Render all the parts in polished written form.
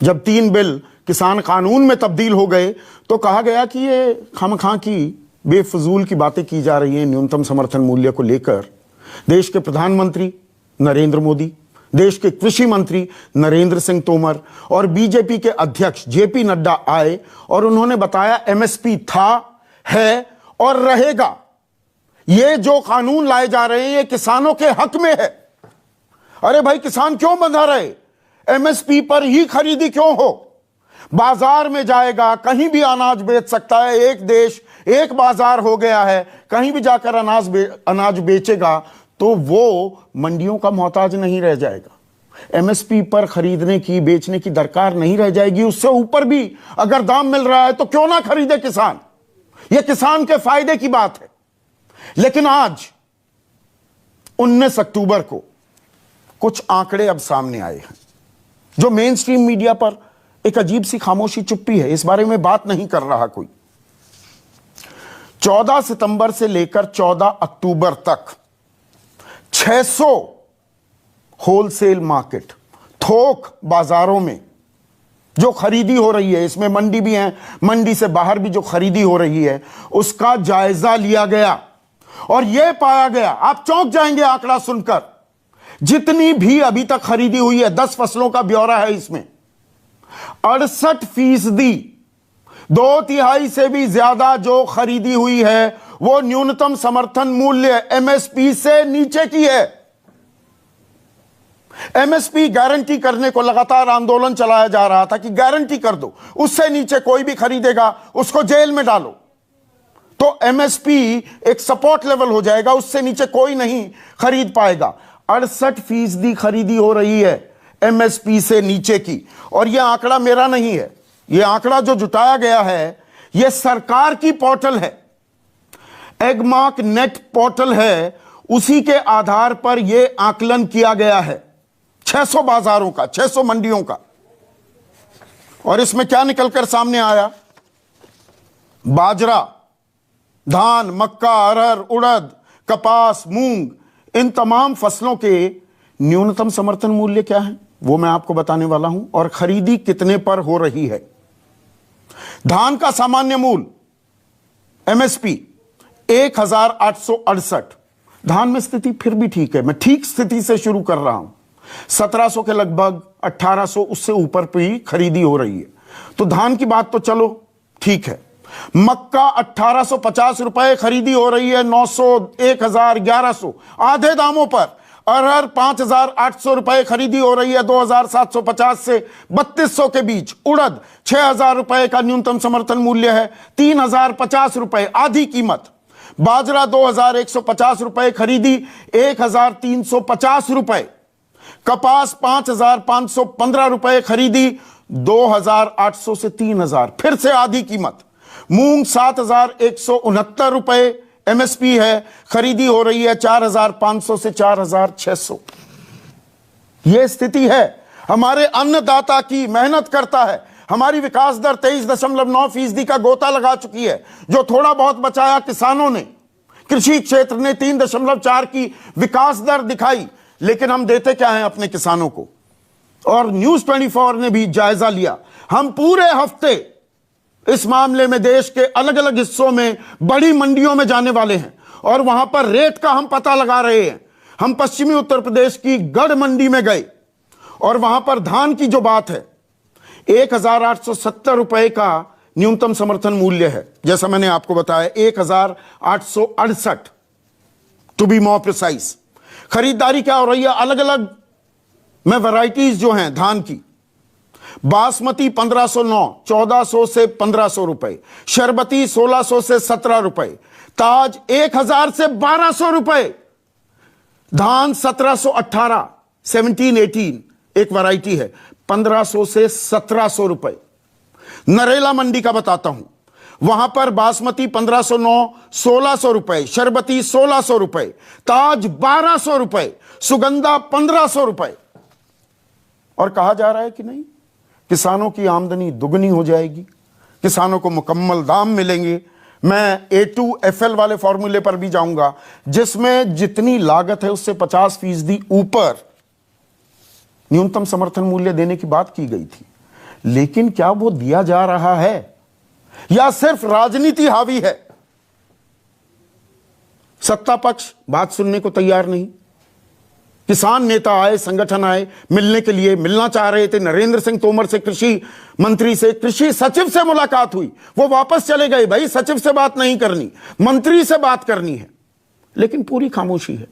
जब 3 बिल किसान कानून में तब्दील हो गए तो कहा गया कि ये खामखा की बेफजूल की बातें की जा रही हैं न्यूनतम समर्थन मूल्य को लेकर। देश के प्रधानमंत्री नरेंद्र मोदी, देश के कृषि मंत्री नरेंद्र सिंह तोमर और बीजेपी के अध्यक्ष जेपी नड्डा आए और उन्होंने बताया एमएसपी था, है और रहेगा। ये जो कानून लाए जा रहे हैं ये किसानों के हक में है। अरे भाई, किसान क्यों बंधा रहे? एमएसपी पर ही खरीदी क्यों हो? बाजार में जाएगा, कहीं भी अनाज बेच सकता है। एक देश एक बाजार हो गया है, कहीं भी जाकर अनाज बेचेगा तो वो मंडियों का मोहताज नहीं रह जाएगा। एमएसपी पर खरीदने की, बेचने की दरकार नहीं रह जाएगी। उससे ऊपर भी अगर दाम मिल रहा है तो क्यों ना खरीदे किसान। यह किसान के फायदे की बात है। लेकिन आज 19 अक्टूबर को कुछ आंकड़े अब सामने आए हैं जो मेन स्ट्रीम मीडिया पर एक अजीब सी खामोशी चुप्पी है, इस बारे में बात नहीं कर रहा कोई। 14 सितंबर से लेकर 14 अक्टूबर तक 600 होलसेल मार्केट, थोक बाजारों में जो खरीदी हो रही है, इसमें मंडी भी है, मंडी से बाहर भी जो खरीदी हो रही है, उसका जायजा लिया गया और यह पाया गया, आप चौंक जाएंगे आंकड़ा सुनकर, जितनी भी अभी तक खरीदी हुई है, 10 फसलों का ब्यौरा है इसमें, 68%, 2/3 से भी ज्यादा जो खरीदी हुई है वो न्यूनतम समर्थन मूल्य एमएसपी से नीचे की है। एमएसपी गारंटी करने को लगातार आंदोलन चलाया जा रहा था कि गारंटी कर दो, उससे नीचे कोई भी खरीदेगा उसको जेल में डालो, तो एमएसपी एक सपोर्ट लेवल हो जाएगा, उससे नीचे कोई नहीं खरीद पाएगा। 68% खरीदी हो रही है एमएसपी से नीचे की। और यह आंकड़ा मेरा नहीं है, यह आंकड़ा जो जुटाया गया है यह सरकार की पोर्टल है, एगमार्क नेट पोर्टल है, उसी के आधार पर यह आकलन किया गया है 600 बाजारों का, 600 मंडियों का। और इसमें क्या निकलकर सामने आया? बाजरा, धान, मक्का, अरहर, उड़द, कपास, मूंग, इन तमाम फसलों के न्यूनतम समर्थन मूल्य क्या है वो मैं आपको बताने वाला हूं और खरीदी कितने पर हो रही है। धान का सामान्य मूल्य एमएसपी 1868। धान में स्थिति फिर भी ठीक है, मैं ठीक स्थिति से शुरू कर रहा हूं। 1700 के लगभग, 1800 उससे ऊपर पे ही खरीदी हो रही है, तो धान की बात तो चलो ठीक है। मक्का 1850 रुपए खरीदी हो रही है, 900, 1000, 1100 आधे दामों पर। अरहर 5800 रुपए खरीदी हो रही है, 2750 से 3200 के बीच। उड़द 6000 रुपए का न्यूनतम समर्थन मूल्य है, 3050 रुपए आधी कीमत। बाजरा 2150 रुपए खरीदी, 1350 रुपए। कपास 5515 रुपए खरीदी, 2800 से 3000, फिर से आधी कीमत। मूंग 7169 रुपए एमएसपी है, खरीदी हो रही है 4500 से 4600। यह स्थिति है। हमारे अन्नदाता की मेहनत करता है, हमारी विकास दर 23.9% का गोता लगा चुकी है। जो थोड़ा बहुत बचाया किसानों ने, कृषि क्षेत्र ने 3.4 की विकास दर दिखाई, लेकिन हम देते क्या हैं अपने किसानों को। और न्यूज 24 ने भी जायजा लिया। हम पूरे हफ्ते इस मामले में देश के अलग अलग हिस्सों में बड़ी मंडियों में जाने वाले हैं और वहां पर रेट का हम पता लगा रहे हैं। हम पश्चिमी उत्तर प्रदेश की गढ़ मंडी में गए और वहां पर धान की जो बात है, 1870 रुपए का न्यूनतम समर्थन मूल्य है। जैसा मैंने आपको बताया 1868 टू बी मोर प्रिसाइज। खरीदारी क्या हो रही है अलग अलग में वैरायटीज जो हैं धान की। बासमती 1509, 1400 से 1500 रुपए। शरबती 1600 से 17 रुपए। ताज 1000 से 1200 रुपए। धान 1718, 1718 एक वैरायटी है, 1500 से 1700 रुपए। नरेला मंडी का बताता हूं, वहां पर बासमती 1509, 1600 रुपए। शरबती 1600 रुपए। ताज 1200 रुपए। सुगंधा 1500 रुपए। और कहा जा रहा है कि नहीं, किसानों की आमदनी दुगनी हो जाएगी, किसानों को मुकम्मल दाम मिलेंगे। मैं A2FL वाले फॉर्मूले पर भी जाऊंगा, जिसमें जितनी लागत है उससे 50% ऊपर न्यूनतम समर्थन मूल्य देने की बात की गई थी। लेकिन क्या वो दिया जा रहा है या सिर्फ राजनीति हावी है? सत्ता पक्ष बात सुनने को तैयार नहीं। किसान नेता आए, संगठन आए मिलने के लिए, मिलना चाह रहे थे। नरेंद्र सिंह तोमर से, कृषि मंत्री से, कृषि सचिव से मुलाकात हुई, वो वापस चले गए। भाई सचिव से बात नहीं करनी, मंत्री से बात करनी है। लेकिन पूरी खामोशी है।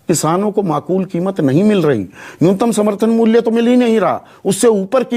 किसानों को माकूल कीमत नहीं मिल रही। न्यूनतम समर्थन मूल्य तो मिल ही नहीं रहा, उससे ऊपर की